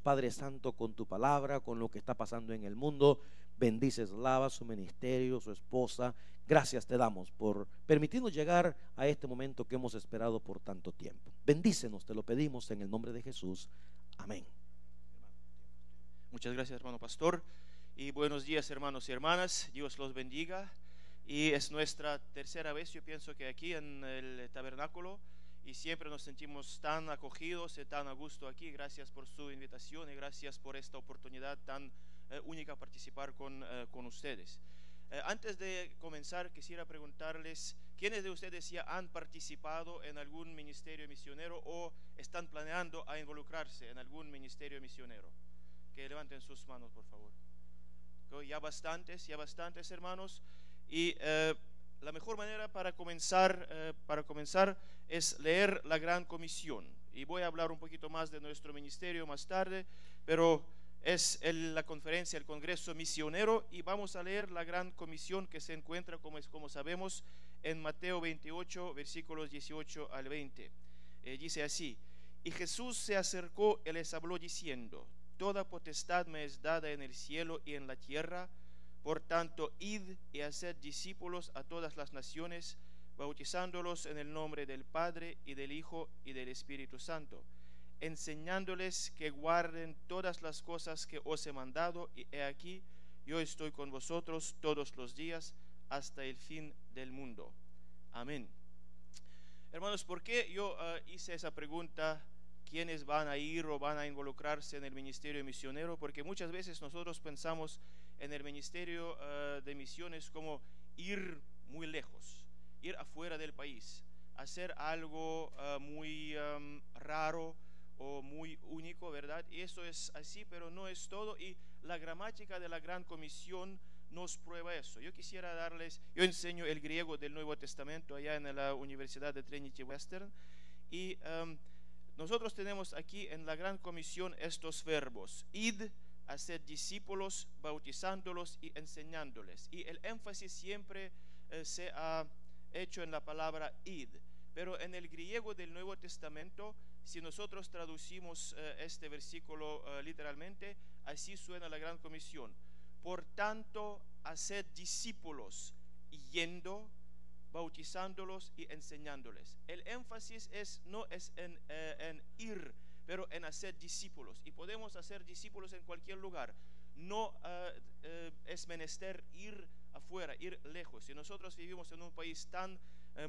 Padre Santo, con tu palabra, con lo que está pasando en el mundo. Bendice Slava, su ministerio, su esposa. Gracias te damos por permitirnos llegar a este momento que hemos esperado por tanto tiempo. Bendícenos, te lo pedimos en el nombre de Jesús. Amén. Muchas gracias, hermano pastor, y buenos días, hermanos y hermanas. Dios los bendiga. Y es nuestra tercera vez, yo pienso, que aquí en el tabernáculo, y siempre nos sentimos tan acogidos y tan a gusto aquí. Gracias por su invitación y gracias por esta oportunidad tan única participar con ustedes. Antes de comenzar, quisiera preguntarles, ¿quiénes de ustedes ya han participado en algún ministerio misionero o están planeando a involucrarse en algún ministerio misionero? Que levanten sus manos, por favor. Ya bastantes hermanos. Y la mejor manera para comenzar es leer la Gran Comisión. Y voy a hablar un poquito más de nuestro ministerio más tarde, pero es la conferencia, el Congreso Misionero, y vamos a leer la Gran Comisión que se encuentra, como sabemos, en Mateo 28, versículos 18 al 20. Dice así: y Jesús se acercó y les habló diciendo: toda potestad me es dada en el cielo y en la tierra. Por tanto, id y haced discípulos a todas las naciones, bautizándolos en el nombre del Padre y del Hijo y del Espíritu Santo, enseñándoles que guarden todas las cosas que os he mandado, y he aquí, yo estoy con vosotros todos los días hasta el fin del mundo. Amén. Hermanos, ¿por qué yo hice esa pregunta? ¿Quiénes van a ir o van a involucrarse en el ministerio misionero? Porque muchas veces nosotros pensamos en el ministerio de misiones como ir muy lejos, ir afuera del país, hacer algo muy raro o muy único, ¿verdad? Y eso es así, pero no es todo, y la gramática de la Gran Comisión nos prueba eso. Yo enseño el griego del Nuevo Testamento allá en la Universidad de Trinity Western, y nosotros tenemos aquí en la Gran Comisión estos verbos: id, hacer discípulos, bautizándolos y enseñándoles. Y el énfasis siempre se ha hecho en la palabra id. Pero en el griego del Nuevo Testamento, si nosotros traducimos este versículo literalmente, así suena la Gran Comisión: por tanto, haced discípulos, yendo, bautizándolos y enseñándoles. El énfasis no es en ir, pero en hacer discípulos. Y podemos hacer discípulos en cualquier lugar. No es menester ir afuera, ir lejos. Y nosotros vivimos en un país tan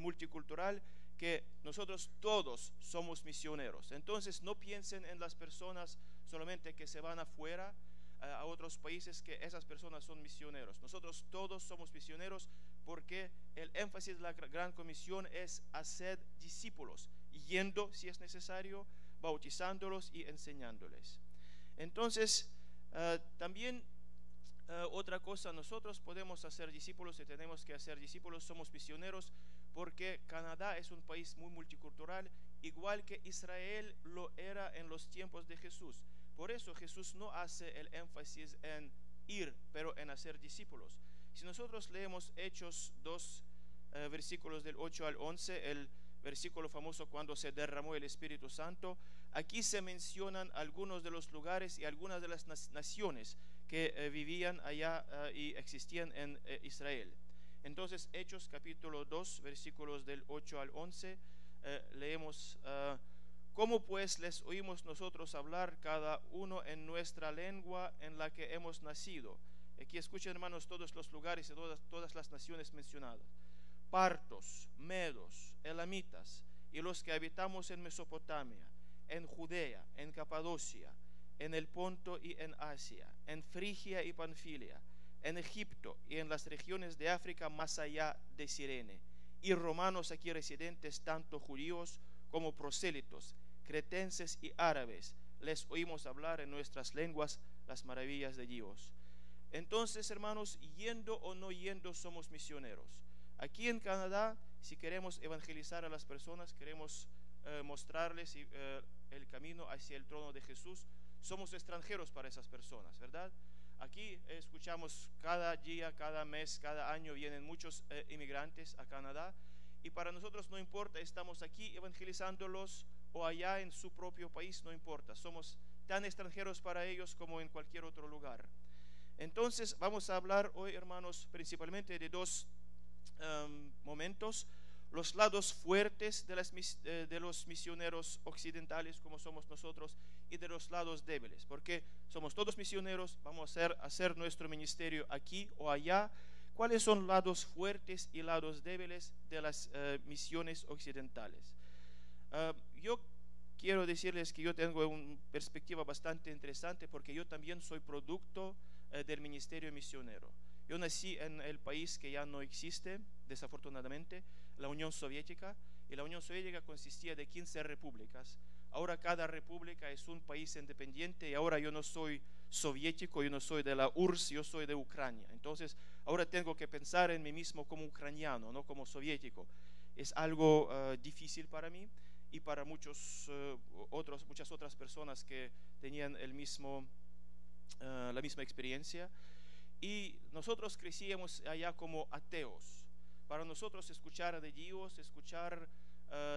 multicultural que nosotros todos somos misioneros. Entonces no piensen en las personas solamente que se van afuera a otros países, que esas personas son misioneros. Nosotros todos somos misioneros, porque el énfasis de la Gran Comisión es hacer discípulos, yendo si es necesario, bautizándolos y enseñándoles. Entonces, también otra cosa, nosotros podemos hacer discípulos y tenemos que hacer discípulos, somos misioneros, porque Canadá es un país muy multicultural, igual que Israel lo era en los tiempos de Jesús. Por eso Jesús no hace el énfasis en ir, pero en hacer discípulos. Si nosotros leemos Hechos 2, versículos del 8 al 11, el versículo famoso cuando se derramó el Espíritu Santo, aquí se mencionan algunos de los lugares y algunas de las naciones que vivían allá y existían en Israel. Entonces, Hechos capítulo 2, versículos del 8 al 11, leemos: ¿cómo pues les oímos nosotros hablar cada uno en nuestra lengua en la que hemos nacido? Aquí escuchen, hermanos, todos los lugares y todas las naciones mencionadas: partos, medos, elamitas, y los que habitamos en Mesopotamia, en Judea, en Capadocia, en el Ponto y en Asia, en Frigia y Panfilia, en Egipto y en las regiones de África más allá de Cirene, y romanos aquí residentes, tanto judíos como prosélitos, cretenses y árabes, les oímos hablar en nuestras lenguas las maravillas de Dios. Entonces, hermanos, yendo o no yendo, somos misioneros. Aquí en Canadá, si queremos evangelizar a las personas, queremos mostrarles el camino hacia el trono de Jesús, somos extranjeros para esas personas, ¿verdad? Aquí escuchamos cada día, cada mes, cada año vienen muchos inmigrantes a Canadá, y para nosotros no importa, estamos aquí evangelizándolos o allá en su propio país, no importa, somos tan extranjeros para ellos como en cualquier otro lugar. Entonces vamos a hablar hoy, hermanos, principalmente de dos momentos: los lados fuertes de los misioneros occidentales, como somos nosotros, y de los lados débiles, porque somos todos misioneros, vamos a hacer nuestro ministerio aquí o allá. ¿Cuáles son lados fuertes y lados débiles de las misiones occidentales? Yo quiero decirles que yo tengo una perspectiva bastante interesante, porque yo también soy producto del ministerio misionero. Yo nací en el país que ya no existe, desafortunadamente, la Unión Soviética, y la Unión Soviética consistía de 15 repúblicas. Ahora cada república es un país independiente, y ahora yo no soy soviético, yo no soy de la URSS, yo soy de Ucrania. Entonces ahora tengo que pensar en mí mismo como ucraniano, no como soviético. Es algo difícil para mí y para muchas otras personas que tenían la misma experiencia. Y nosotros crecíamos allá como ateos. Para nosotros escuchar de Dios, escuchar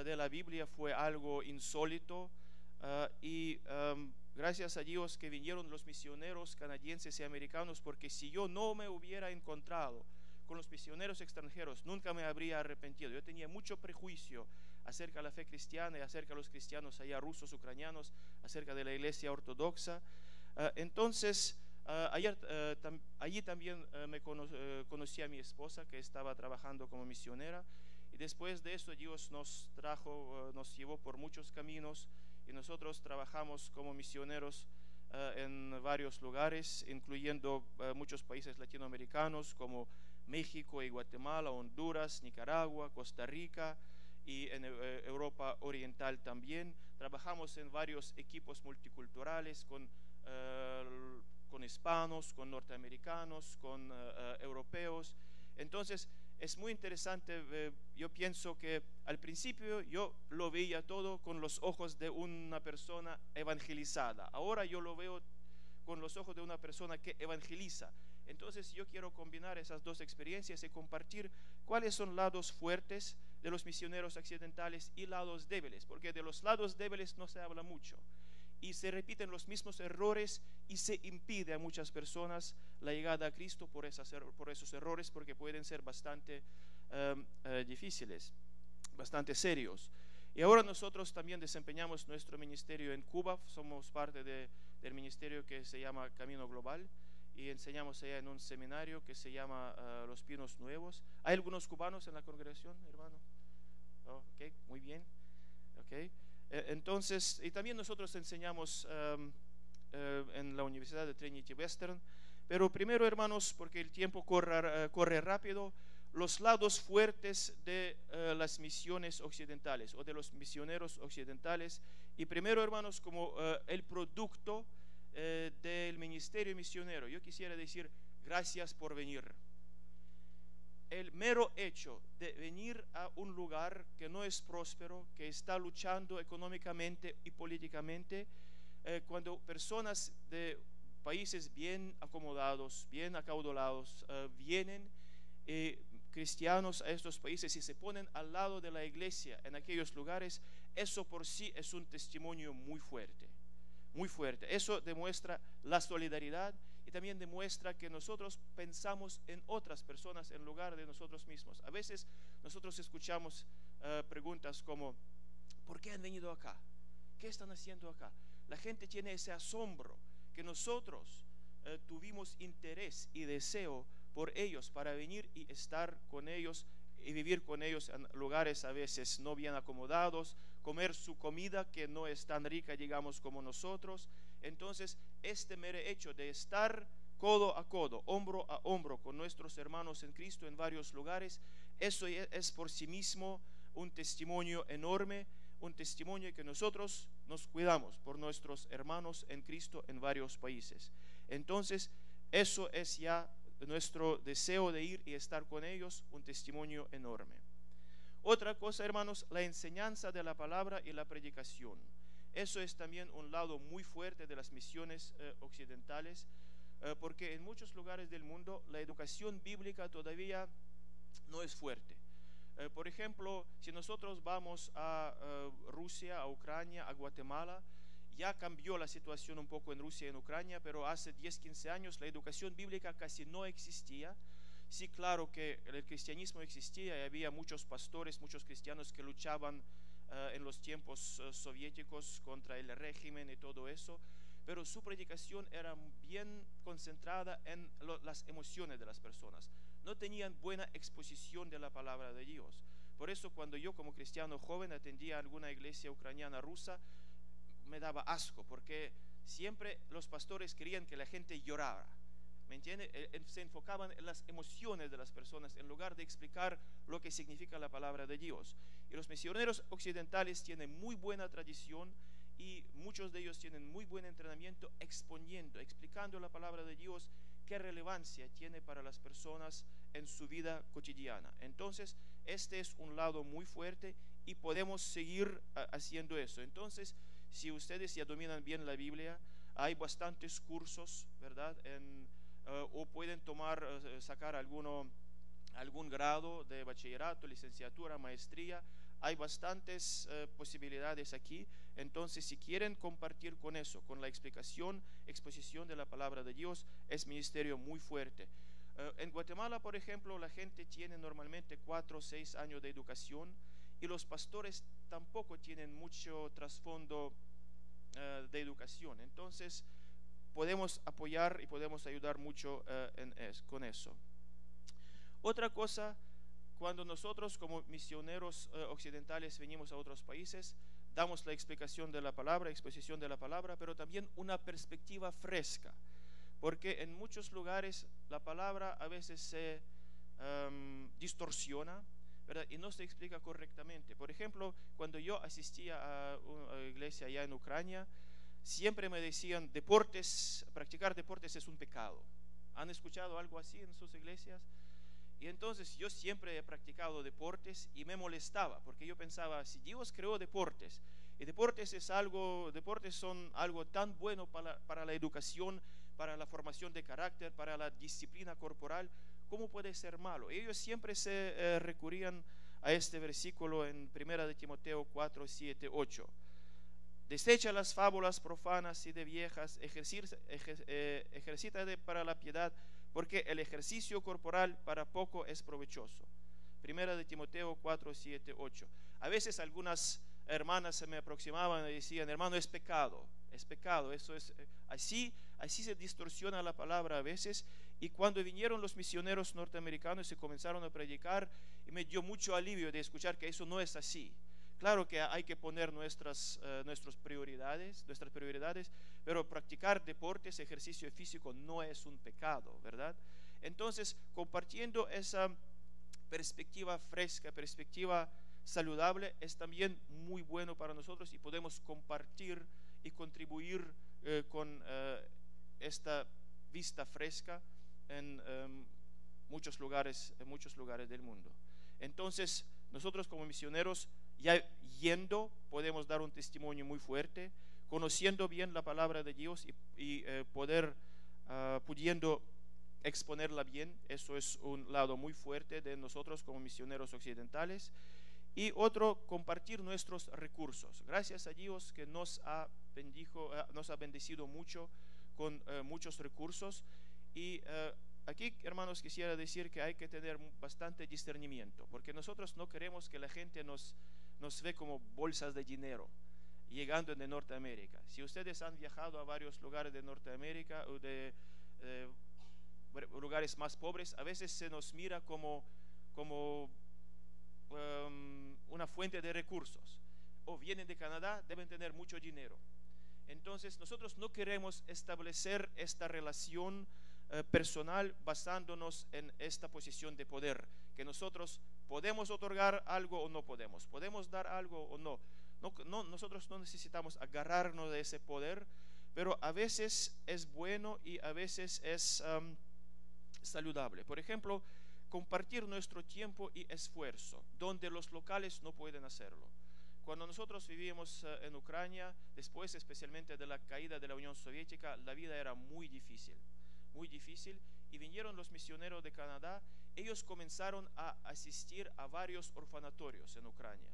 de la Biblia fue algo insólito, y gracias a Dios que vinieron los misioneros canadienses y americanos, porque si yo no me hubiera encontrado con los misioneros extranjeros, nunca me habría arrepentido. Yo tenía mucho prejuicio acerca de la fe cristiana y acerca de los cristianos allá, rusos, ucranianos, acerca de la iglesia ortodoxa. Entonces allí también conocí a mi esposa, que estaba trabajando como misionera, y después de eso Dios nos llevó por muchos caminos, y nosotros trabajamos como misioneros en varios lugares, incluyendo muchos países latinoamericanos como México y Guatemala, Honduras, Nicaragua, Costa Rica, y en Europa Oriental también. Trabajamos en varios equipos multiculturales con hispanos, con norteamericanos, con europeos. Entonces es muy interesante. Yo pienso que al principio yo lo veía todo con los ojos de una persona evangelizada. Ahora yo lo veo con los ojos de una persona que evangeliza. Entonces yo quiero combinar esas dos experiencias y compartir cuáles son lados fuertes de los misioneros occidentales y lados débiles, porque de los lados débiles no se habla mucho, y se repiten los mismos errores, y se impide a muchas personas la llegada a Cristo por esos errores, porque pueden ser bastante difíciles, bastante serios. Y ahora nosotros también desempeñamos nuestro ministerio en Cuba. Somos parte del ministerio que se llama Camino Global, y enseñamos allá en un seminario que se llama Los Pinos Nuevos. ¿Hay algunos cubanos en la congregación, hermano? Oh, ok, muy bien. Okay. Entonces, y también nosotros enseñamos en la Universidad de Trinity Western. Pero primero, hermanos, porque el tiempo corre rápido, los lados fuertes de las misiones occidentales o de los misioneros occidentales. Y primero, hermanos, como el producto del ministerio misionero, yo quisiera decir gracias por venir. El mero hecho de venir a un lugar que no es próspero, que está luchando económicamente y políticamente, cuando personas de países bien acomodados, bien acaudalados, vienen cristianos a estos países y se ponen al lado de la iglesia en aquellos lugares, eso por sí es un testimonio muy fuerte, muy fuerte. Eso demuestra la solidaridad, y también demuestra que nosotros pensamos en otras personas en lugar de nosotros mismos. A veces nosotros escuchamos preguntas como: ¿por qué han venido acá? ¿Qué están haciendo acá? La gente tiene ese asombro que nosotros tuvimos interés y deseo por ellos, para venir y estar con ellos y vivir con ellos en lugares a veces no bien acomodados, comer su comida que no es tan rica, digamos, como nosotros. Entonces, este mero hecho de estar codo a codo, hombro a hombro con nuestros hermanos en Cristo en varios lugares, eso es por sí mismo un testimonio enorme, un testimonio que nosotros nos cuidamos por nuestros hermanos en Cristo en varios países. Entonces, eso es ya nuestro deseo de ir y estar con ellos, un testimonio enorme. Otra cosa, hermanos, la enseñanza de la palabra y la predicación. Eso es también un lado muy fuerte de las misiones occidentales, porque en muchos lugares del mundo la educación bíblica todavía no es fuerte. Por ejemplo, si nosotros vamos a Rusia, a Ucrania, a Guatemala, ya cambió la situación un poco en Rusia y en Ucrania, pero hace 10, 15 años la educación bíblica casi no existía. Sí, claro que el cristianismo existía y había muchos pastores, muchos cristianos que luchaban en los tiempos soviéticos contra el régimen y todo eso, pero su predicación era bien concentrada en las emociones de las personas. No tenían buena exposición de la palabra de Dios. Por eso cuando yo como cristiano joven atendía a alguna iglesia ucraniana rusa, me daba asco, porque siempre los pastores querían que la gente llorara. ¿Me entiende? Se enfocaban en las emociones de las personas en lugar de explicar lo que significa la palabra de Dios. Y los misioneros occidentales tienen muy buena tradición y muchos de ellos tienen muy buen entrenamiento exponiendo, explicando la palabra de Dios, qué relevancia tiene para las personas en su vida cotidiana. Entonces, este es un lado muy fuerte y podemos seguir haciendo eso. Entonces, si ustedes ya dominan bien la Biblia, hay bastantes cursos, ¿verdad? O pueden sacar algún grado de bachillerato, licenciatura, maestría. Hay bastantes posibilidades aquí. Entonces, si quieren compartir con eso, con la exposición de la palabra de Dios, es ministerio muy fuerte. En Guatemala, por ejemplo, la gente tiene normalmente 4 o 6 años de educación y los pastores tampoco tienen mucho trasfondo de educación. Entonces, podemos apoyar y podemos ayudar mucho con eso. Otra cosa, cuando nosotros como misioneros occidentales venimos a otros países, damos la explicación de la palabra, exposición de la palabra, pero también una perspectiva fresca, porque en muchos lugares la palabra a veces se distorsiona, ¿verdad? Y no se explica correctamente. Por ejemplo, cuando yo asistía a una iglesia allá en Ucrania, siempre me decían, practicar deportes es un pecado. ¿Han escuchado algo así en sus iglesias? Y entonces yo siempre he practicado deportes y me molestaba, porque yo pensaba, si Dios creó deportes, y deportes son algo tan bueno para la educación, para la formación de carácter, para la disciplina corporal, ¿cómo puede ser malo? Ellos siempre se recurrían a este versículo en 1 de Timoteo 4, 7, 8. Desecha las fábulas profanas y de viejas, ejercítate para la piedad, porque el ejercicio corporal para poco es provechoso. 1 de Timoteo 4, 7, 8. A veces algunas hermanas se me aproximaban y decían, hermano, es pecado, eso es, así se distorsiona la palabra a veces. Y cuando vinieron los misioneros norteamericanos y comenzaron a predicar, y me dio mucho alivio de escuchar que eso no es así. Claro que hay que poner nuestras prioridades, pero practicar deportes, ejercicio físico no es un pecado, ¿verdad? Entonces, compartiendo esa perspectiva fresca, perspectiva saludable, es también muy bueno para nosotros y podemos compartir y contribuir con esta vista fresca en muchos lugares del mundo. Entonces, nosotros como misioneros, ya yendo, podemos dar un testimonio muy fuerte, conociendo bien la palabra de Dios y pudiendo exponerla bien. Eso es un lado muy fuerte de nosotros como misioneros occidentales. Y otro, compartir nuestros recursos. Gracias a Dios que nos ha bendecido mucho con muchos recursos. Y aquí, hermanos, quisiera decir que hay que tener bastante discernimiento, porque nosotros no queremos que la gente nos ve como bolsas de dinero llegando de Norteamérica. Si ustedes han viajado a varios lugares de Norteamérica o de lugares más pobres, a veces se nos mira como una fuente de recursos. O vienen de Canadá, deben tener mucho dinero. Entonces nosotros no queremos establecer esta relación personal basándonos en esta posición de poder, que nosotros podemos otorgar algo o no podemos dar algo o no. Nosotros no necesitamos agarrarnos de ese poder, pero a veces es bueno y a veces es saludable. Por ejemplo, compartir nuestro tiempo y esfuerzo donde los locales no pueden hacerlo. Cuando nosotros vivíamos en Ucrania, después especialmente de la caída de la Unión Soviética, la vida era muy difícil, y vinieron los misioneros de Canadá. Ellos comenzaron a asistir a varios orfanatorios en Ucrania,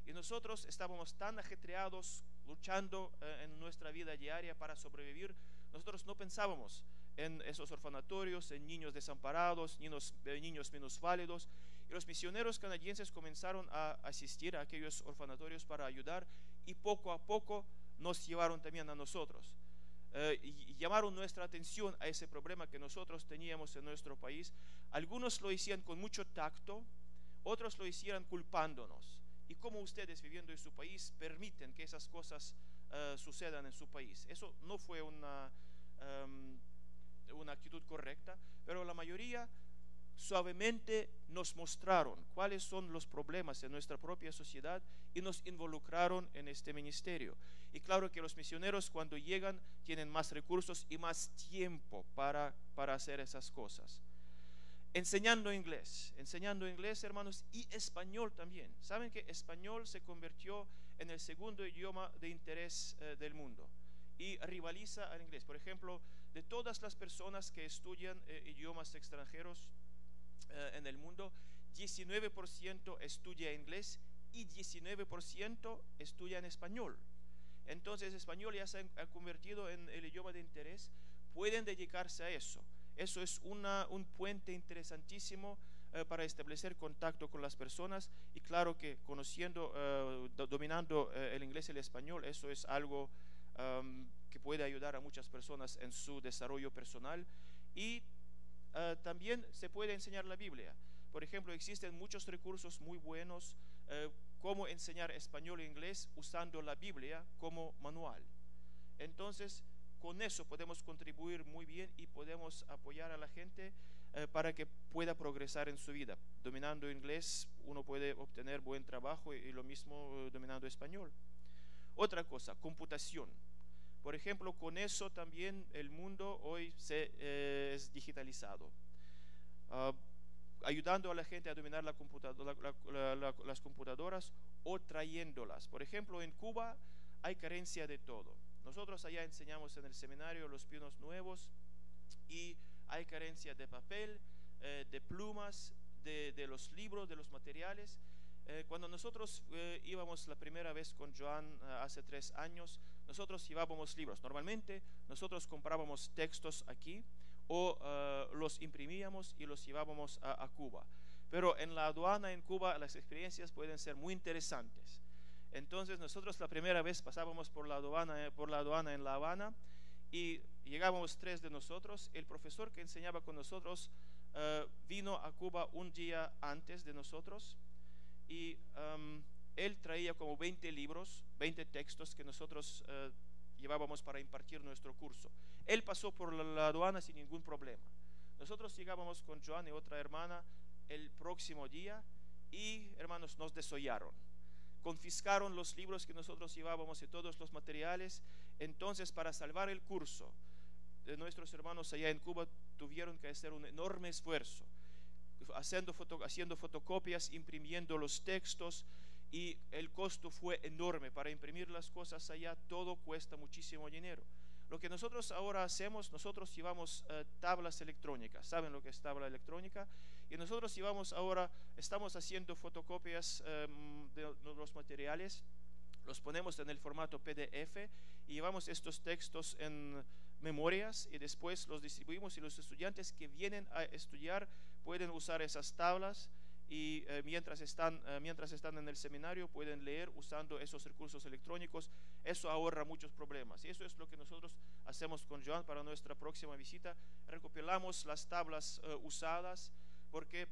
y nosotros estábamos tan ajetreados luchando en nuestra vida diaria para sobrevivir, nosotros no pensábamos en esos orfanatorios, en niños desamparados, niños minusválidos. Y los misioneros canadienses comenzaron a asistir a aquellos orfanatorios para ayudar, y poco a poco nos llevaron también a nosotros. Y llamaron nuestra atención a ese problema que nosotros teníamos en nuestro país. Algunos lo hacían con mucho tacto, otros lo hicieron culpándonos. Y cómo ustedes, viviendo en su país, permiten que esas cosas sucedan en su país. Eso no fue una actitud correcta, pero la mayoría suavemente nos mostraron cuáles son los problemas en nuestra propia sociedad y nos involucraron en este ministerio. Y claro que los misioneros, cuando llegan, tienen más recursos y más tiempo para hacer esas cosas. Enseñando inglés, hermanos, y español también. Saben que español se convirtió en el segundo idioma de interés del mundo y rivaliza al inglés. Por ejemplo, de todas las personas que estudian idiomas extranjeros en el mundo, 19% estudia inglés y 19% estudia en español. Entonces, español ya se ha convertido en el idioma de interés. Pueden dedicarse a eso. Eso es un puente interesantísimo para establecer contacto con las personas. Y claro que conociendo, dominando el inglés y el español, eso es algo que puede ayudar a muchas personas en su desarrollo personal. Y también se puede enseñar la Biblia. Por ejemplo, existen muchos recursos muy buenos, cómo enseñar español e inglés usando la Biblia como manual. Entonces, con eso podemos contribuir muy bien y podemos apoyar a la gente para que pueda progresar en su vida. Dominando inglés, uno puede obtener buen trabajo, y lo mismo dominando español. Otra cosa, computación. Por ejemplo, con eso también el mundo hoy es digitalizado. Ayudando a la gente a dominar las computadoras o trayéndolas. Por ejemplo, en Cuba hay carencia de todo. Nosotros allá enseñamos en el seminario los pinos nuevos y hay carencia de papel, de plumas, de los libros, de los materiales. Cuando nosotros íbamos la primera vez con Joan hace 3 años, nosotros llevábamos libros. Normalmente nosotros comprábamos textos aquí o los imprimíamos y los llevábamos a Cuba. Pero en la aduana en Cuba las experiencias pueden ser muy interesantes. Entonces nosotros la primera vez pasábamos por la aduana en La Habana y llegábamos 3 de nosotros. El profesor que enseñaba con nosotros vino a Cuba un día antes de nosotros y él traía como 20 libros, 20 textos que nosotros llevábamos para impartir nuestro curso. Él pasó por la aduana sin ningún problema. Nosotros llegábamos con Joan y otra hermana el próximo día y, hermanos, nos desollaron. Confiscaron los libros que nosotros llevábamos y todos los materiales. Entonces, para salvar el curso, nuestros hermanos allá en Cuba tuvieron que hacer un enorme esfuerzo, haciendo fotocopias, imprimiendo los textos, y el costo fue enorme. Para imprimir las cosas allá todo cuesta muchísimo dinero. Lo que nosotros ahora hacemos, nosotros llevamos tablas electrónicas. ¿Saben lo que es tabla electrónica? Y nosotros estamos haciendo fotocopias de los materiales, los ponemos en el formato PDF y llevamos estos textos en memorias y después los distribuimos, y los estudiantes que vienen a estudiar pueden usar esas tablas y mientras están en el seminario pueden leer usando esos recursos electrónicos. Eso ahorra muchos problemas, y eso es lo que nosotros hacemos con Joan para nuestra próxima visita. Recopilamos las tablas usadas, porque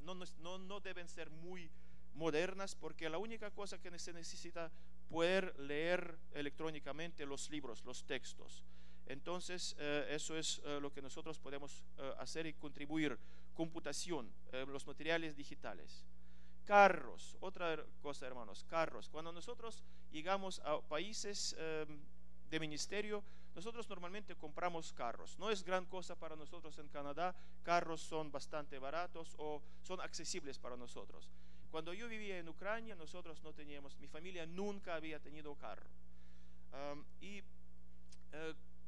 no deben ser muy modernas, porque la única cosa que se necesita poder leer electrónicamente los libros, los textos. Entonces eso es lo que nosotros podemos hacer y contribuir. Computación, los materiales digitales. Carros, otra cosa, hermanos, carros. Cuando nosotros llegamos a países de ministerio, nosotros normalmente compramos carros. No es gran cosa para nosotros en Canadá. Carros son bastante baratos o son accesibles para nosotros. Cuando yo vivía en Ucrania, nosotros no teníamos, mi familia nunca había tenido carro.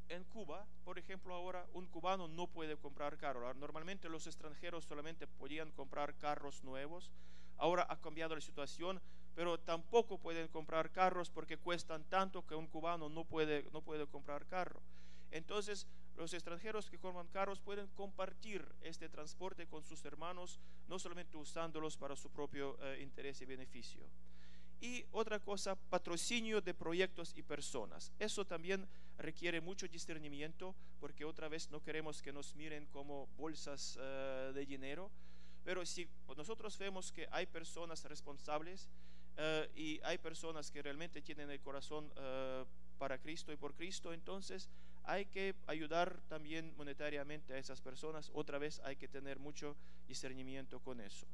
En Cuba, por ejemplo, ahora un cubano no puede comprar carro. Normalmente los extranjeros solamente podían comprar carros nuevos. Ahora ha cambiado la situación, pero tampoco pueden comprar carros porque cuestan tanto que un cubano no puede comprar carro. Entonces, los extranjeros que compran carros pueden compartir este transporte con sus hermanos, no solamente usándolos para su propio interés y beneficio. Y otra cosa, patrocinio de proyectos y personas. Eso también requiere mucho discernimiento, porque otra vez no queremos que nos miren como bolsas de dinero. Pero si nosotros vemos que hay personas responsables y hay personas que realmente tienen el corazón para Cristo y por Cristo, entonces hay que ayudar también monetariamente a esas personas. Otra vez hay que tener mucho discernimiento con eso.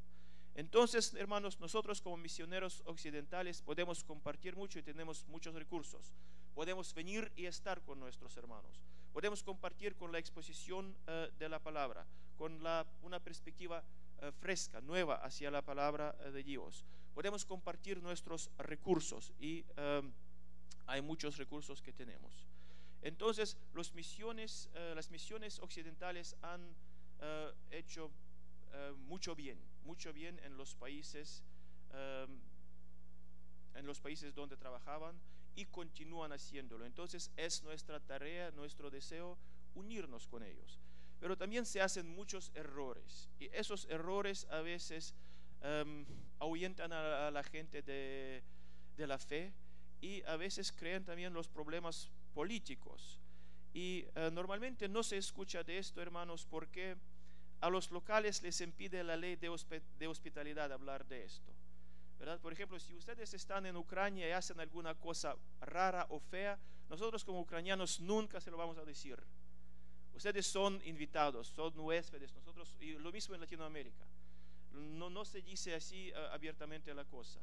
Entonces, hermanos, nosotros como misioneros occidentales podemos compartir mucho y tenemos muchos recursos. Podemos venir y estar con nuestros hermanos. Podemos compartir con la exposición de la palabra, con una perspectiva fresca, nueva hacia la palabra de Dios. Podemos compartir nuestros recursos y hay muchos recursos que tenemos. Entonces, las misiones occidentales han hecho mucho bien en los países donde trabajaban y continúan haciéndolo. Entonces es nuestra tarea, nuestro deseo unirnos con ellos. Pero también se hacen muchos errores y esos errores a veces ahuyentan a la gente de la fe y a veces crean también los problemas políticos. Y normalmente no se escucha de esto, hermanos, porque a los locales les impide la ley de hospitalidad hablar de esto, ¿verdad? Por ejemplo, si ustedes están en Ucrania y hacen alguna cosa rara o fea, nosotros como ucranianos nunca se lo vamos a decir. Ustedes son invitados, son huéspedes, nosotros, y lo mismo en Latinoamérica. No se dice así abiertamente la cosa.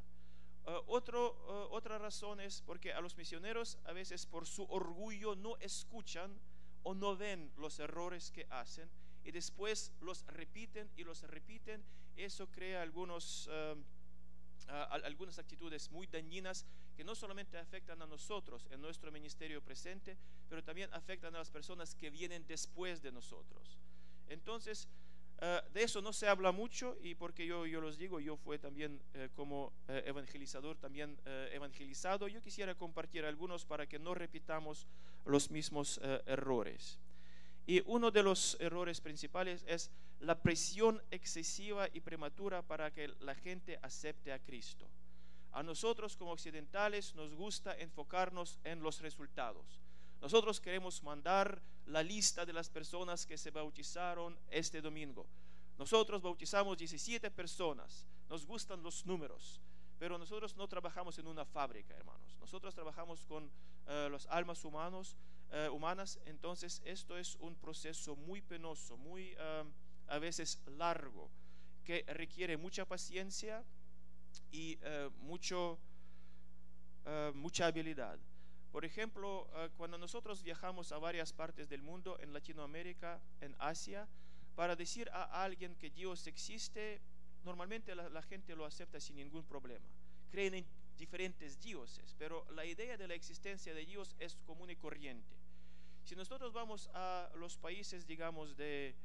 Otra razón es porque a los misioneros a veces por su orgullo no escuchan o no ven los errores que hacen, y después los repiten y los repiten. Eso crea algunas actitudes muy dañinas que no solamente afectan a nosotros en nuestro ministerio presente, pero también afectan a las personas que vienen después de nosotros. Entonces, de eso no se habla mucho, y porque yo los digo, yo fui también como evangelizador, también evangelizado. Yo quisiera compartir algunos para que no repitamos los mismos errores. Y uno de los errores principales es la presión excesiva y prematura para que la gente acepte a Cristo. A nosotros como occidentales nos gusta enfocarnos en los resultados. Nosotros queremos mandar la lista de las personas que se bautizaron este domingo. Nosotros bautizamos 17 personas. Nos gustan los números. Pero nosotros no trabajamos en una fábrica, hermanos. Nosotros trabajamos con las almas humanas. Entonces esto es un proceso muy penoso, muy a veces largo, que requiere mucha paciencia y mucha habilidad. Por ejemplo, cuando nosotros viajamos a varias partes del mundo, en Latinoamérica, en Asia, para decir a alguien que Dios existe, normalmente la gente lo acepta sin ningún problema. Creen en diferentes dioses, pero la idea de la existencia de Dios es común y corriente. Si nosotros vamos a los países, digamos, de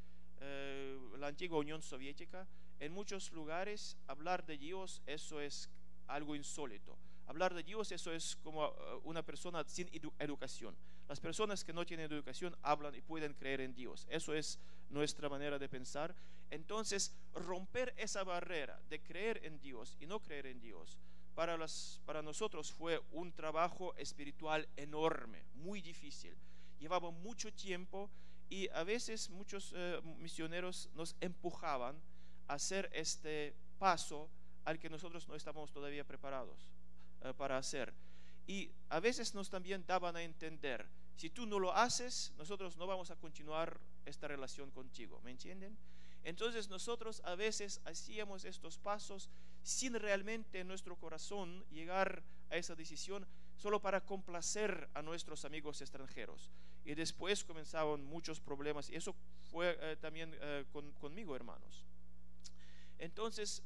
la antigua Unión Soviética, en muchos lugares hablar de Dios, eso es algo insólito. Hablar de Dios, eso es como una persona sin educación. Las personas que no tienen educación hablan y pueden creer en Dios. Eso es nuestra manera de pensar. Entonces, romper esa barrera de creer en Dios y no creer en Dios, para nosotros fue un trabajo espiritual enorme, muy difícil. Llevaba mucho tiempo y a veces muchos misioneros nos empujaban a hacer este paso al que nosotros no estábamos todavía preparados para hacer. Y a veces nos también daban a entender, si tú no lo haces, nosotros no vamos a continuar esta relación contigo, ¿me entienden? Entonces nosotros a veces hacíamos estos pasos sin realmente en nuestro corazón llegar a esa decisión, solo para complacer a nuestros amigos extranjeros. Y después comenzaban muchos problemas, y eso fue también conmigo, hermanos. Entonces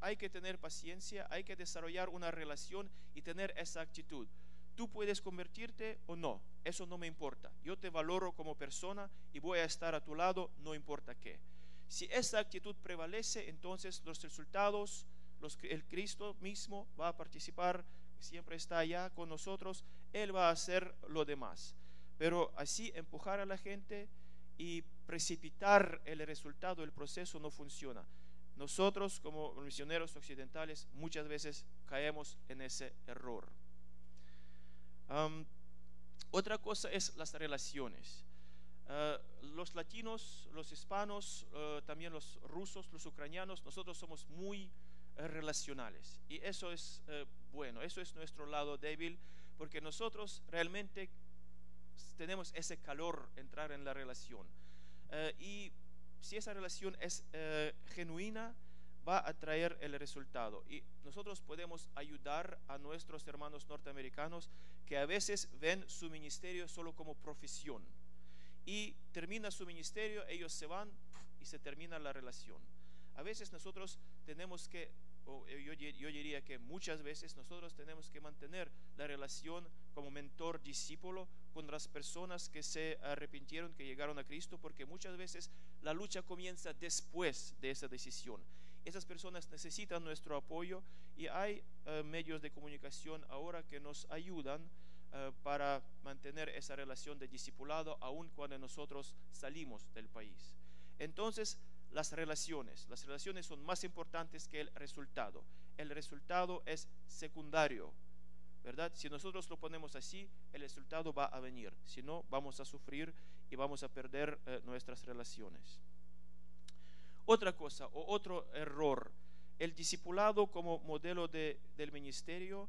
hay que tener paciencia, hay que desarrollar una relación y tener esa actitud. Tú puedes convertirte o no, eso no me importa. Yo te valoro como persona y voy a estar a tu lado, no importa qué. Si esa actitud prevalece, entonces los resultados el Cristo mismo va a participar, siempre está allá con nosotros, Él va a hacer lo demás. Pero así empujar a la gente y precipitar el resultado, el proceso no funciona. Nosotros como misioneros occidentales muchas veces caemos en ese error. Otra cosa es las relaciones. Los latinos, los hispanos, también los rusos, los ucranianos, nosotros somos muy relacionales. Y eso es bueno, eso es nuestro lado débil, porque nosotros realmente tenemos ese calor, entrar en la relación. Y si esa relación es genuina, va a traer el resultado. Y nosotros podemos ayudar a nuestros hermanos norteamericanos que a veces ven su ministerio solo como profesión. Y termina su ministerio, ellos se van y se termina la relación. A veces nosotros tenemos que, yo diría que muchas veces nosotros tenemos que mantener la relación como mentor-discípulo con las personas que se arrepintieron, que llegaron a Cristo, porque muchas veces la lucha comienza después de esa decisión. Esas personas necesitan nuestro apoyo y hay medios de comunicación ahora que nos ayudan para mantener esa relación de discipulado aun cuando nosotros salimos del país. Entonces, las relaciones son más importantes que el resultado. El resultado es secundario, ¿verdad? Si nosotros lo ponemos así, el resultado va a venir. Si no, vamos a sufrir y vamos a perder nuestras relaciones. Otra cosa o otro error, el discipulado como modelo del ministerio.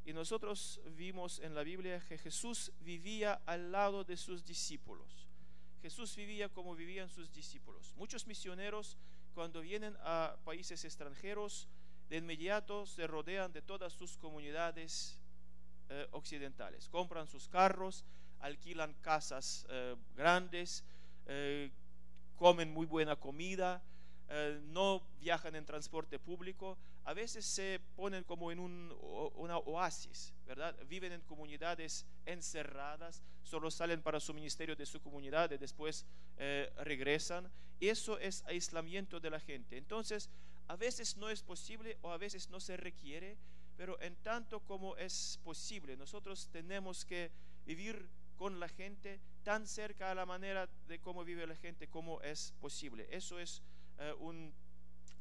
Y nosotros vimos en la Biblia que Jesús vivía al lado de sus discípulos. Jesús vivía como vivían sus discípulos. Muchos misioneros, cuando vienen a países extranjeros, de inmediato se rodean de todas sus comunidades occidentales. Compran sus carros, alquilan casas grandes, comen muy buena comida, no viajan en transporte público. A veces se ponen como en una oasis, ¿verdad? Viven en comunidades encerradas, solo salen para su ministerio de su comunidad y después regresan. Eso es aislamiento de la gente. Entonces, a veces no es posible o a veces no se requiere, pero en tanto como es posible, nosotros tenemos que vivir con la gente tan cerca a la manera de cómo vive la gente como es posible. Eso es un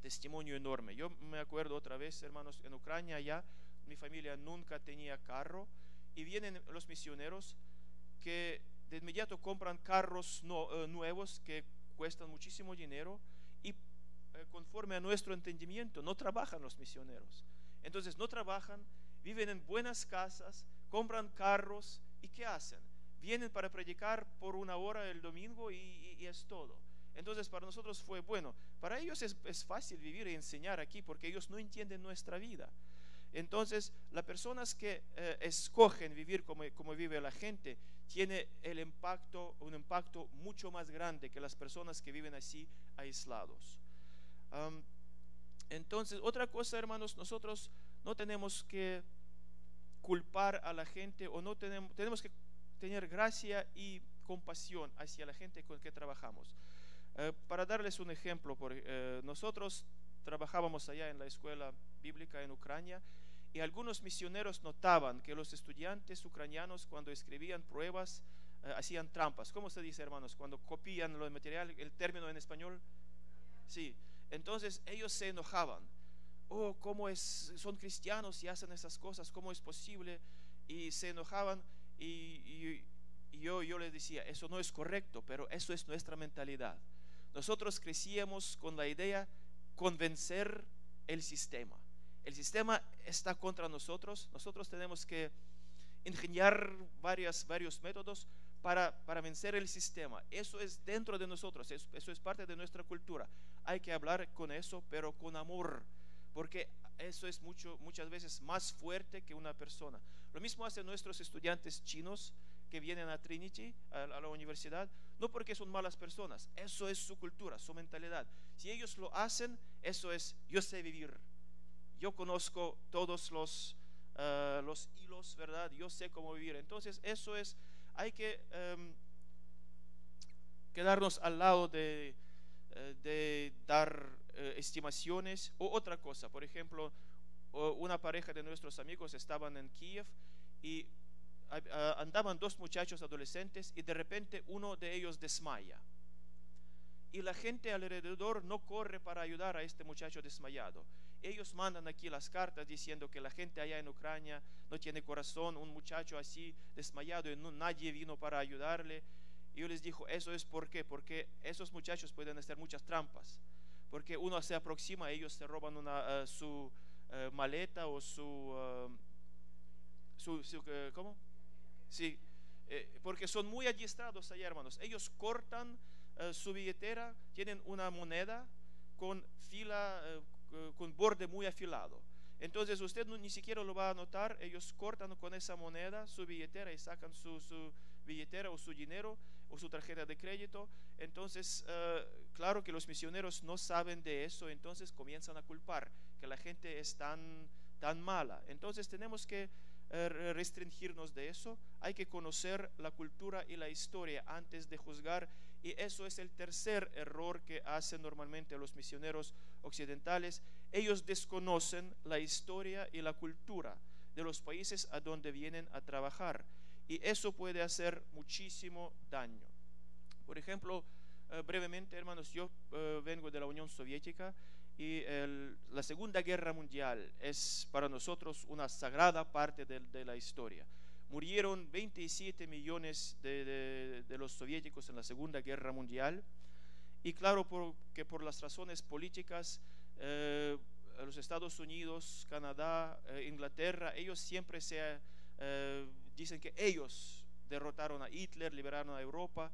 testimonio enorme. Yo me acuerdo otra vez, hermanos, en Ucrania ya mi familia nunca tenía carro y vienen los misioneros que de inmediato compran carros nuevos que cuestan muchísimo dinero y conforme a nuestro entendimiento no trabajan los misioneros. Entonces no trabajan, viven en buenas casas, compran carros y ¿qué hacen? Vienen para predicar por una hora el domingo y es todo. Entonces para nosotros fue bueno. Para ellos es fácil vivir y enseñar aquí porque ellos no entienden nuestra vida. Entonces las personas que escogen vivir como vive la gente tiene un impacto mucho más grande que las personas que viven así aislados. Entonces otra cosa, hermanos, nosotros no tenemos que culpar a la gente o no tenemos que tener gracia y compasión hacia la gente con que trabajamos. Para darles un ejemplo, nosotros trabajábamos allá en la escuela bíblica en Ucrania y algunos misioneros notaban que los estudiantes ucranianos cuando escribían pruebas hacían trampas. ¿Cómo se dice, hermanos? Cuando copian el material, el término en español. Sí, entonces ellos se enojaban. Oh, ¿cómo son cristianos y hacen esas cosas? ¿Cómo es posible? Y se enojaban y yo les decía, eso no es correcto, pero eso es nuestra mentalidad. Nosotros crecíamos con la idea convencer el sistema. El sistema está contra nosotros. Nosotros tenemos que ingeniar varios métodos para vencer el sistema. Eso es dentro de nosotros, eso es parte de nuestra cultura. Hay que hablar con eso, pero con amor, porque eso es muchas veces más fuerte que una persona. Lo mismo hacen nuestros estudiantes chinos que vienen a Trinity, a la universidad, no porque son malas personas, eso es su cultura, su mentalidad. Si ellos lo hacen, eso es, yo sé vivir, yo conozco todos los hilos, ¿verdad? Yo sé cómo vivir. Entonces eso es, hay que quedarnos al lado de dar estimaciones o otra cosa. Por ejemplo, una pareja de nuestros amigos estaban en Kiev y andaban dos muchachos adolescentes y de repente uno de ellos desmaya. Y la gente alrededor no corre para ayudar a este muchacho desmayado. Ellos mandan aquí las cartas diciendo que la gente allá en Ucrania no tiene corazón, un muchacho así desmayado y nadie vino para ayudarle. Y yo les digo, eso es porque esos muchachos pueden hacer muchas trampas. Porque uno se aproxima, ellos se roban su maleta o ¿cómo? Sí, porque son muy adiestrados allá, hermanos. Ellos cortan su billetera, tienen una moneda con fila, con borde muy afilado. Entonces usted ni siquiera lo va a notar. Ellos cortan con esa moneda su billetera y sacan su billetera o su dinero o su tarjeta de crédito. Entonces, claro que los misioneros no saben de eso, entonces comienzan a culpar que la gente es tan mala. Entonces tenemos que restringirnos de eso. Hay que conocer la cultura y la historia antes de juzgar, y eso es el tercer error que hacen normalmente los misioneros occidentales. Ellos desconocen la historia y la cultura de los países a donde vienen a trabajar, y eso puede hacer muchísimo daño. Por ejemplo, brevemente, hermanos, yo vengo de la Unión Soviética y la Segunda Guerra Mundial es para nosotros una sagrada parte de la historia. Murieron 27 millones de los soviéticos en la Segunda Guerra Mundial, y claro que por las razones políticas, los Estados Unidos, Canadá, Inglaterra, ellos siempre dicen que ellos derrotaron a Hitler, liberaron a Europa,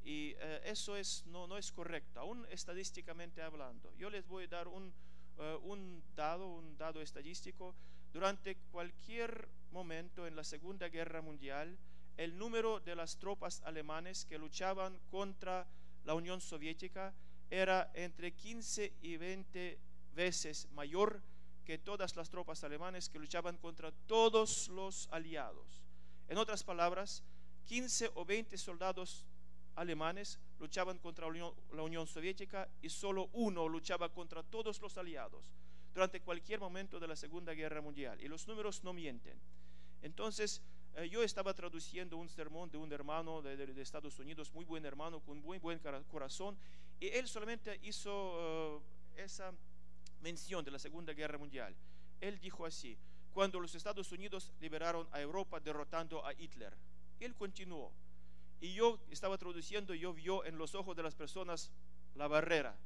y eso no es correcto, aún estadísticamente hablando. Yo les voy a dar un dato estadístico. Durante cualquier momento en la Segunda Guerra Mundial, el número de las tropas alemanes que luchaban contra la Unión Soviética era entre 15 y 20 veces mayor que todas las tropas alemanas que luchaban contra todos los aliados. En otras palabras, 15 o 20 soldados alemanes luchaban contra la Unión Soviética y solo uno luchaba contra todos los aliados durante cualquier momento de la Segunda Guerra Mundial, y los números no mienten. Entonces, yo estaba traduciendo un sermón de un hermano de Estados Unidos, muy buen hermano, con muy buen corazón, y él solamente hizo esa mención de la Segunda Guerra Mundial. Él dijo así: cuando los Estados Unidos liberaron a Europa derrotando a Hitler. Él continuó, y yo estaba traduciendo, yo vio en los ojos de las personas la barrera.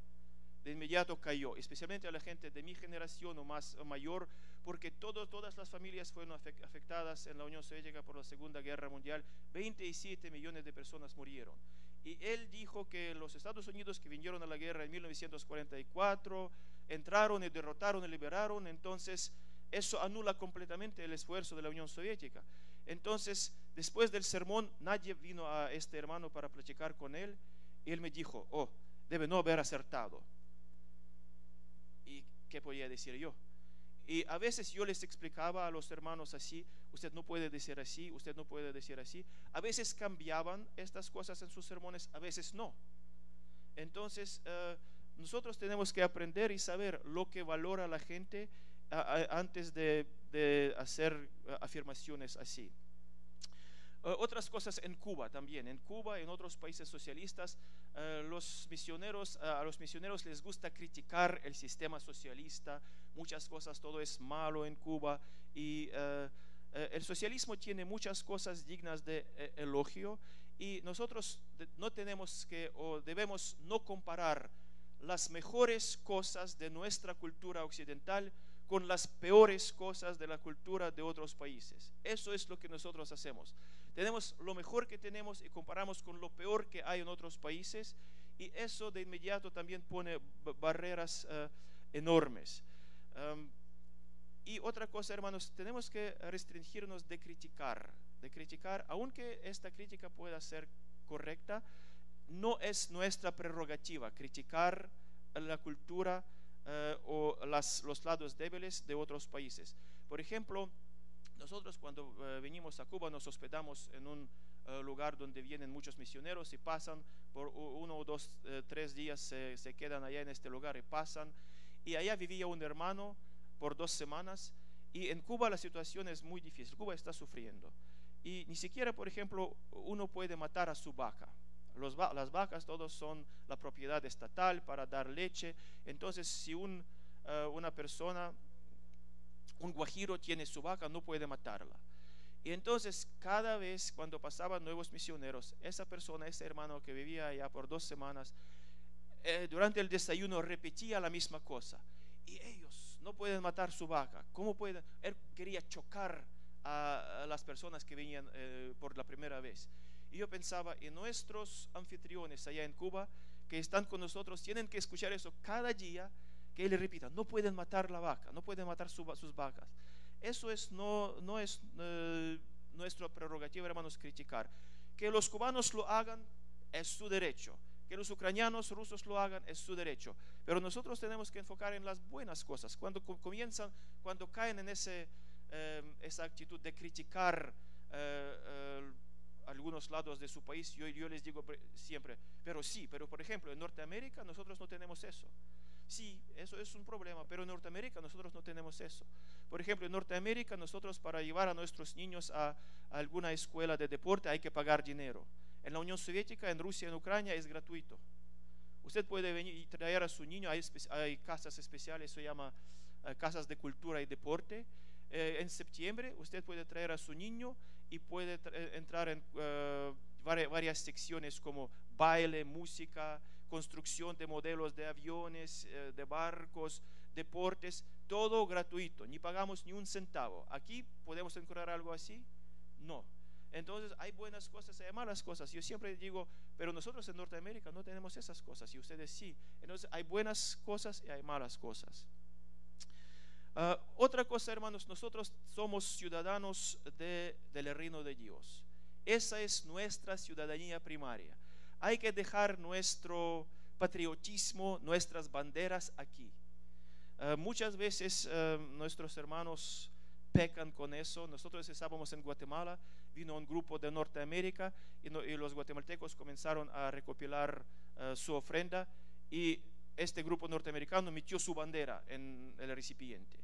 De inmediato cayó, especialmente a la gente de mi generación o más o mayor, porque todas las familias fueron afectadas en la Unión Soviética por la Segunda Guerra Mundial. 27 millones de personas murieron. Y él dijo que los Estados Unidos, que vinieron a la guerra en 1944, entraron y derrotaron y liberaron, entonces eso anula completamente el esfuerzo de la Unión Soviética. Entonces, después del sermón, nadie vino a este hermano para platicar con él, y él me dijo: oh, debe no haber acertado. ¿Y qué podía decir yo? Y a veces yo les explicaba a los hermanos así: usted no puede decir así, usted no puede decir así. A veces cambiaban estas cosas en sus sermones, a veces no. Entonces, nosotros tenemos que aprender y saber lo que valora la gente antes de hacer afirmaciones así. Otras cosas en Cuba también. En Cuba y en otros países socialistas, a los misioneros les gusta criticar el sistema socialista, muchas cosas, todo es malo en Cuba, y el socialismo tiene muchas cosas dignas de elogio, y nosotros no tenemos que, o debemos no comparar las mejores cosas de nuestra cultura occidental con las peores cosas de la cultura de otros países. Eso es lo que nosotros hacemos. Tenemos lo mejor que tenemos y comparamos con lo peor que hay en otros países, y eso de inmediato también pone barreras enormes. Y otra cosa, hermanos, tenemos que restringirnos de criticar, aunque esta crítica pueda ser correcta. No es nuestra prerrogativa criticar la cultura o los lados débiles de otros países. Por ejemplo, nosotros cuando venimos a Cuba nos hospedamos en un lugar donde vienen muchos misioneros y pasan por 1 o 2, 3 días, se quedan allá en este lugar y pasan. y allá vivía un hermano por 2 semanas, y en Cuba la situación es muy difícil. Cuba está sufriendo, y ni siquiera, por ejemplo, uno puede matar a su vaca. Las vacas todos son la propiedad estatal para dar leche. Entonces, si una persona, un guajiro, tiene su vaca, no puede matarla. Y entonces, cada vez cuando pasaban nuevos misioneros, esa persona, ese hermano que vivía allá por 2 semanas, durante el desayuno repetía la misma cosa. Y ellos no pueden matar su vaca. ¿Cómo pueden? Él quería chocar a las personas que venían por la primera vez. Y yo pensaba, y nuestros anfitriones allá en Cuba, que están con nosotros, tienen que escuchar eso cada día, que él le repita: no pueden matar la vaca, no pueden matar sus vacas. Eso no es nuestra prerrogativa, hermanos, criticar. Que los cubanos lo hagan es su derecho. Que los ucranianos, rusos lo hagan es su derecho. Pero nosotros tenemos que enfocar en las buenas cosas. Cuando caen en esa actitud de criticar algunos lados de su país, yo les digo siempre, pero por ejemplo en Norteamérica nosotros no tenemos eso. Sí, eso es un problema, pero en Norteamérica nosotros no tenemos eso. Por ejemplo, en Norteamérica nosotros, para llevar a nuestros niños a alguna escuela de deporte, hay que pagar dinero. En la Unión Soviética, en Rusia, en Ucrania es gratuito. Usted puede venir y traer a su niño, hay casas especiales, se llama casas de cultura y deporte. En septiembre usted puede traer a su niño y puede entrar en varias secciones como baile, música, construcción de modelos de aviones, de barcos, deportes, todo gratuito, ni pagamos ni un centavo. ¿Aquí podemos encontrar algo así? No. Entonces hay buenas cosas y hay malas cosas. Yo siempre digo, pero nosotros en Norteamérica no tenemos esas cosas, y ustedes sí. Entonces hay buenas cosas y hay malas cosas. Otra cosa, hermanos, nosotros somos ciudadanos del reino de Dios. Esa es nuestra ciudadanía primaria. Hay que dejar nuestro patriotismo, nuestras banderas aquí. Muchas veces nuestros hermanos pecan con eso. Nosotros estábamos en Guatemala, vino un grupo de Norteamérica y los guatemaltecos comenzaron a recopilar su ofrenda, y este grupo norteamericano metió su bandera en el recipiente.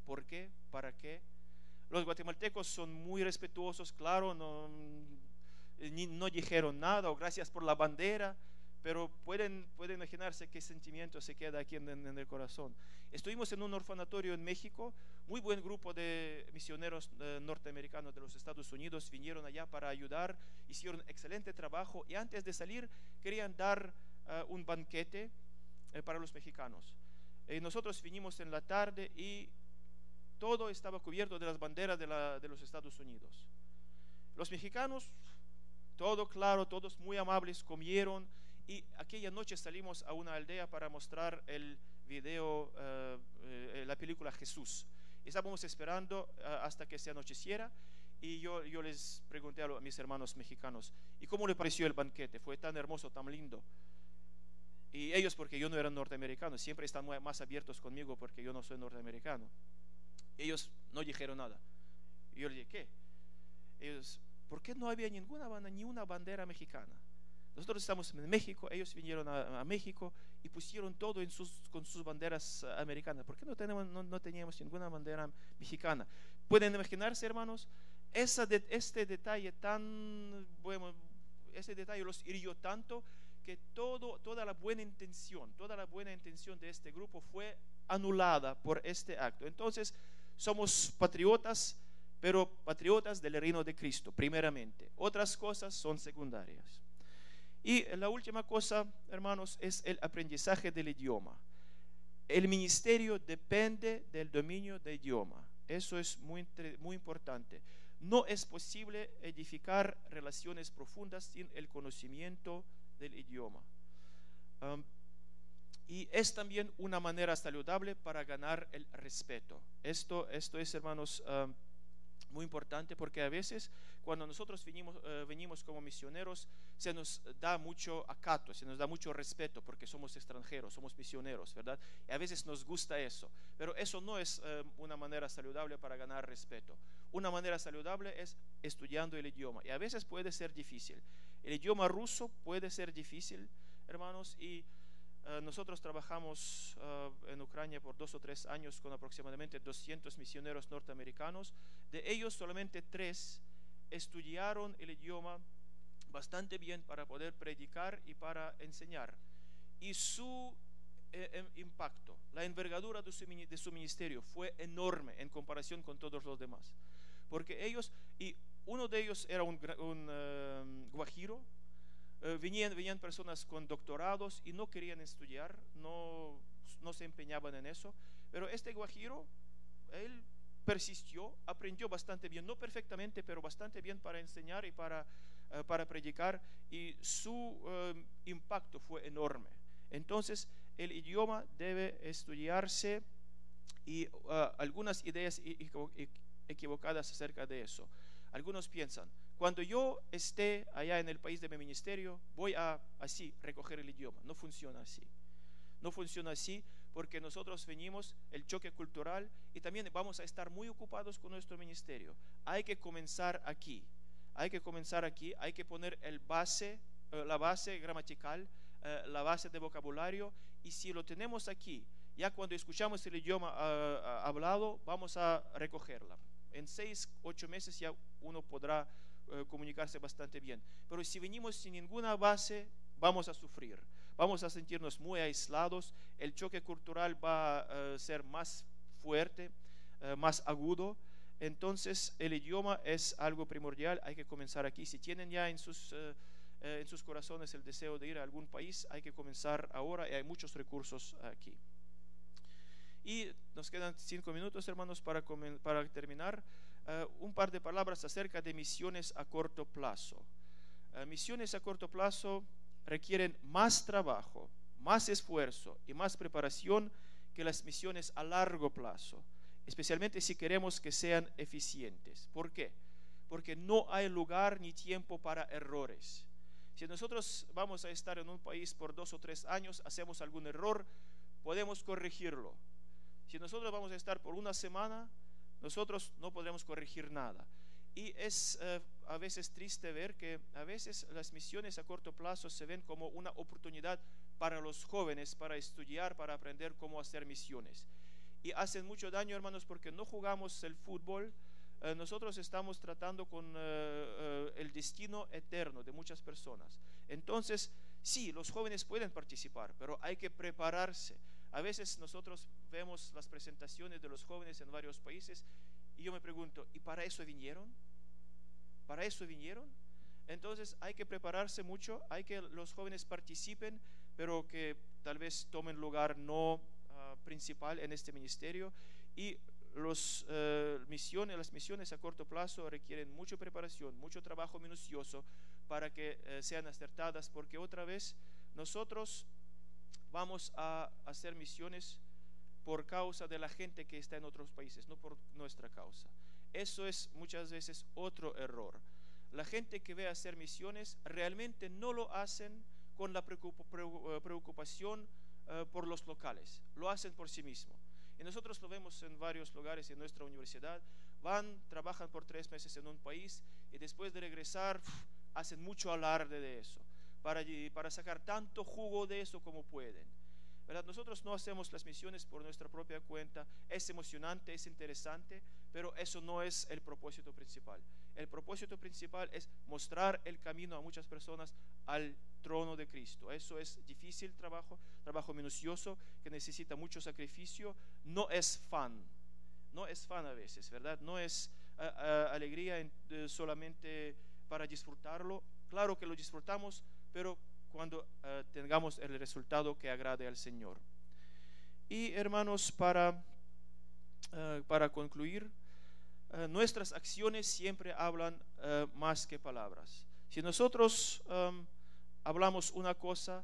¿Por qué? ¿Para qué? Los guatemaltecos son muy respetuosos, claro, no dijeron nada, o gracias por la bandera, pero pueden imaginarse qué sentimiento se queda aquí en el corazón. Estuvimos en un orfanatorio en México, muy buen grupo de misioneros norteamericanos de los Estados Unidos vinieron allá para ayudar, hicieron excelente trabajo, y antes de salir querían dar un banquete para los mexicanos. Nosotros vinimos en la tarde y todo estaba cubierto de las banderas de los Estados Unidos. Los mexicanos, todo claro, todos muy amables, comieron, y aquella noche salimos a una aldea para mostrar el video, la película Jesús. Estábamos esperando hasta que se anocheciera, y yo les pregunté a mis hermanos mexicanos: ¿y cómo le pareció el banquete? Fue tan hermoso, tan lindo. Y ellos, porque yo no era norteamericano, siempre están más abiertos conmigo porque yo no soy norteamericano. Ellos no dijeron nada. Y yo les dije: ¿qué? Ellos: ¿por qué no había ni una bandera mexicana? Nosotros estamos en México, ellos vinieron a México y pusieron todo con sus banderas americanas. ¿Por qué no teníamos ninguna bandera mexicana? ¿Pueden imaginarse, hermanos? Este detalle ese detalle los hirió tanto que toda la buena intención de este grupo fue anulada por este acto. Entonces, somos patriotas, pero patriotas del reino de Cristo, primeramente. Otras cosas son secundarias. Y la última cosa, hermanos, es el aprendizaje del idioma. El ministerio depende del dominio del idioma. Eso es muy importante. No es posible edificar relaciones profundas sin el conocimiento del idioma. Y es también una manera saludable para ganar el respeto. Esto es, hermanos, muy importante, porque a veces cuando nosotros venimos como misioneros, se nos da mucho acato, se nos da mucho respeto porque somos extranjeros, somos misioneros, ¿verdad? Y a veces nos gusta eso, pero eso no es una manera saludable para ganar respeto. Una manera saludable es estudiando el idioma, y a veces puede ser difícil. El idioma ruso puede ser difícil, hermanos, y Nosotros trabajamos en Ucrania por 2 o 3 años con aproximadamente 200 misioneros norteamericanos. De ellos solamente 3 estudiaron el idioma bastante bien para poder predicar y para enseñar. Y su impacto, la envergadura de su ministerio fue enorme en comparación con todos los demás. Porque ellos, y uno de ellos era un guajiro. Venían personas con doctorados y no querían estudiar, no se empeñaban en eso, pero este guajiro, él persistió, aprendió bastante bien, no perfectamente, pero bastante bien para enseñar y para predicar, y su impacto fue enorme. Entonces, el idioma debe estudiarse, y algunas ideas equivocadas acerca de eso. Algunos piensan, cuando yo esté allá en el país de mi ministerio, voy a así recoger el idioma. No funciona así. No funciona así porque nosotros venimos, el choque cultural, y también vamos a estar muy ocupados con nuestro ministerio. Hay que comenzar aquí. Hay que comenzar aquí. Hay que poner la base gramatical, la base de vocabulario. Y si lo tenemos aquí, ya cuando escuchamos el idioma hablado, vamos a recogerla. En 6, 8 meses ya uno podrá comunicarse bastante bien. Pero si venimos sin ninguna base, vamos a sufrir. Vamos a sentirnos muy aislados. El choque cultural va a ser más fuerte, más agudo. Entonces, el idioma es algo primordial. Hay que comenzar aquí. Si tienen ya en sus corazones el deseo de ir a algún país, hay que comenzar ahora, y hay muchos recursos aquí. Y nos quedan 5 minutos, hermanos, para terminar. Un par de palabras acerca de misiones a corto plazo. Misiones a corto plazo requieren más trabajo, más esfuerzo y más preparación que las misiones a largo plazo, especialmente si queremos que sean eficientes. ¿Por qué? Porque no hay lugar ni tiempo para errores. Si nosotros vamos a estar en un país por 2 o 3 años, hacemos algún error, podemos corregirlo. Si nosotros vamos a estar por una semana, nosotros no podremos corregir nada. Y es a veces triste ver que a veces las misiones a corto plazo se ven como una oportunidad para los jóvenes, para estudiar, para aprender cómo hacer misiones. Y hacen mucho daño, hermanos, porque no jugamos el fútbol. Nosotros estamos tratando con el destino eterno de muchas personas. Entonces, sí, los jóvenes pueden participar, pero hay que prepararse. A veces nosotros vemos las presentaciones de los jóvenes en varios países y yo me pregunto, ¿y para eso vinieron? ¿Para eso vinieron? Entonces hay que prepararse mucho, hay que los jóvenes participen, pero que tal vez tomen lugar no principal en este ministerio. Y las misiones a corto plazo requieren mucha preparación, mucho trabajo minucioso para que sean acertadas, porque otra vez nosotros vamos a hacer misiones por causa de la gente que está en otros países, no por nuestra causa. Eso es muchas veces otro error. La gente que ve hacer misiones realmente no lo hacen con la preocupación por los locales, lo hacen por sí mismo. Y nosotros lo vemos en varios lugares en nuestra universidad. Trabajan por 3 meses en un país y después de regresar hacen mucho alarde de eso, para sacar tanto jugo de eso como pueden, ¿verdad? Nosotros no hacemos las misiones por nuestra propia cuenta. Es emocionante, es interesante, pero eso no es el propósito principal. El propósito principal es mostrar el camino a muchas personas al trono de Cristo. Eso es difícil trabajo minucioso que necesita mucho sacrificio. No es fan a veces, ¿verdad? No es alegría solamente para disfrutarlo. Claro que lo disfrutamos, pero cuando tengamos el resultado que agrade al Señor. Y hermanos, para concluir, nuestras acciones siempre hablan más que palabras. Si nosotros hablamos una cosa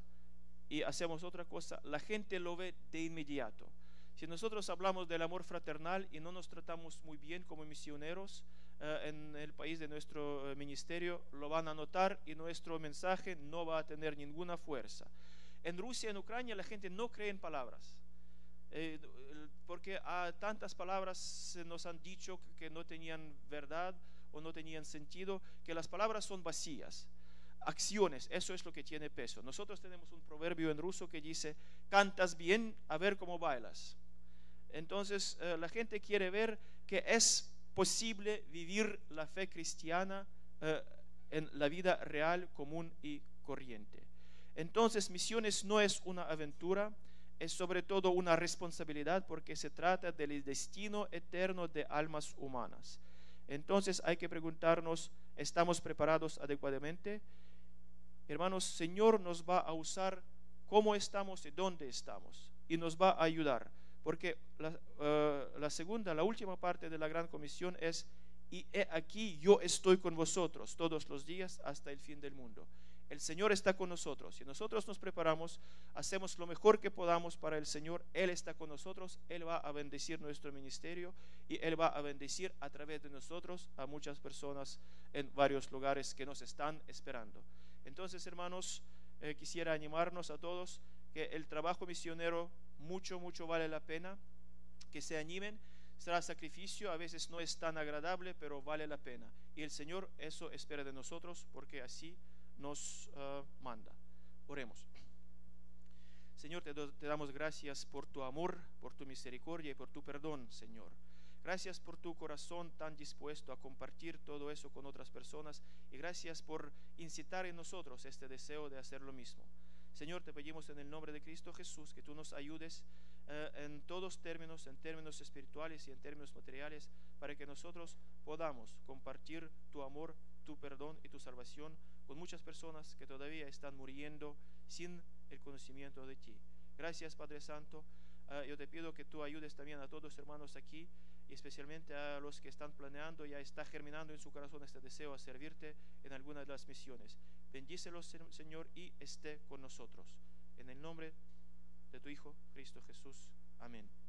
y hacemos otra cosa, la gente lo ve de inmediato. Si nosotros hablamos del amor fraternal y no nos tratamos muy bien como misioneros en el país de nuestro ministerio, lo van a notar y nuestro mensaje no va a tener ninguna fuerza. En Rusia, en Ucrania, la gente no cree en palabras, porque a tantas palabras nos han dicho que no tenían verdad o no tenían sentido, que las palabras son vacías. acciones, eso es lo que tiene peso. Nosotros tenemos un proverbio en ruso que dice: cantas bien, a ver cómo bailas. Entonces la gente quiere ver que es posible vivir la fe cristiana en la vida real, común y corriente. Entonces misiones no es una aventura, es sobre todo una responsabilidad, porque se trata del destino eterno de almas humanas. Entonces hay que preguntarnos, ¿estamos preparados adecuadamente? Hermanos, Señor nos va a usar cómo estamos y dónde estamos, y nos va a ayudar, porque la última parte de la Gran Comisión es: y he aquí yo estoy con vosotros todos los días hasta el fin del mundo. El Señor está con nosotros. Si nosotros nos preparamos, hacemos lo mejor que podamos para el Señor, Él está con nosotros, Él va a bendecir nuestro ministerio y Él va a bendecir a través de nosotros a muchas personas en varios lugares que nos están esperando. Entonces, hermanos, quisiera animarnos a todos que el trabajo misionero mucho vale la pena, que se animen. Será sacrificio, a veces no es tan agradable, pero vale la pena. Y el Señor eso espera de nosotros, porque así nos manda. Oremos. Señor, te damos gracias por tu amor, por tu misericordia y por tu perdón, Señor. Gracias por tu corazón tan dispuesto a compartir todo eso con otras personas, y gracias por incitar en nosotros este deseo de hacer lo mismo. Señor, te pedimos en el nombre de Cristo Jesús que tú nos ayudes en todos términos, en términos espirituales y en términos materiales, para que nosotros podamos compartir tu amor, tu perdón y tu salvación con muchas personas que todavía están muriendo sin el conocimiento de ti. Gracias, Padre Santo. Yo te pido que tú ayudes también a todos los hermanos aquí, y especialmente a los que están planeando, ya está germinando en su corazón este deseo a servirte en alguna de las misiones. Bendícelos, Señor, y esté con nosotros. En el nombre de tu Hijo, Cristo Jesús. Amén.